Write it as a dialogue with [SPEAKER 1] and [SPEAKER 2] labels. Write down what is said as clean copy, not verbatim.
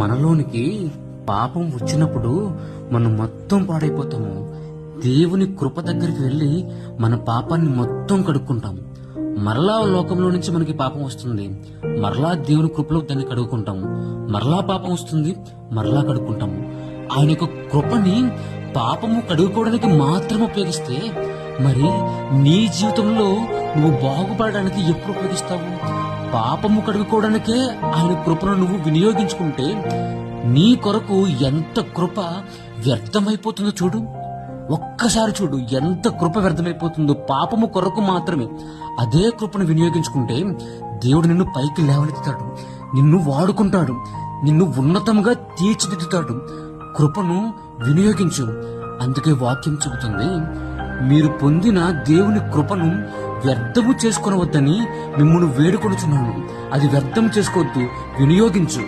[SPEAKER 1] మనలోనికి పాపం వచ్చినప్పుడు మనం మొత్తం పాడైపోతాము. దేవుని కృప దగ్గరికి వెళ్ళి మన పాపాన్ని మొత్తం కడుక్కుంటాము. మరలా లోకంలో నుంచి మనకి పాపం వస్తుంది, మరలా దేవుని కృపలో దాన్ని కడుక్కుంటాము. మరలా పాపం వస్తుంది, మరలా కడుక్కుంటాము. ఆయన యొక్క కృపని పాపము కడుక్కోవడానికి మాత్రం ఉపయోగిస్తే మరి నీ జీవితంలో నువ్వు బాగుపడడానికి ఎప్పుడు ఉపయోగిస్తావు? పాపము కడుక్కోవడానికే ఆయన కృపను నువ్వు వినియోగించుకుంటే నీ కొరకు ఎంత కృప వ్యర్థమైపోతుందో చూడు. ఒక్కసారి చూడు, ఎంత కృప వ్యర్థమైపోతుందో పాపము కొరకు మాత్రమే. అదే కృపను వినియోగించుకుంటే దేవుడు నిన్ను పైకి లేవనెత్తుతాడు, నిన్ను వాడుకుంటాడు, నిన్ను ఉన్నతంగా తీర్చిదిద్దుతాడు. కృపను వినియోగించు. అందుకే వాక్యం చెబుతుంది, మీరు పొందిన దేవుని కృపను వ్యర్థము చేసుకొనవద్దని మిమ్మల్ని వేడుకొనుచున్నాను. అది వ్యర్థం చేసుకోవద్దు, వినియోగించు.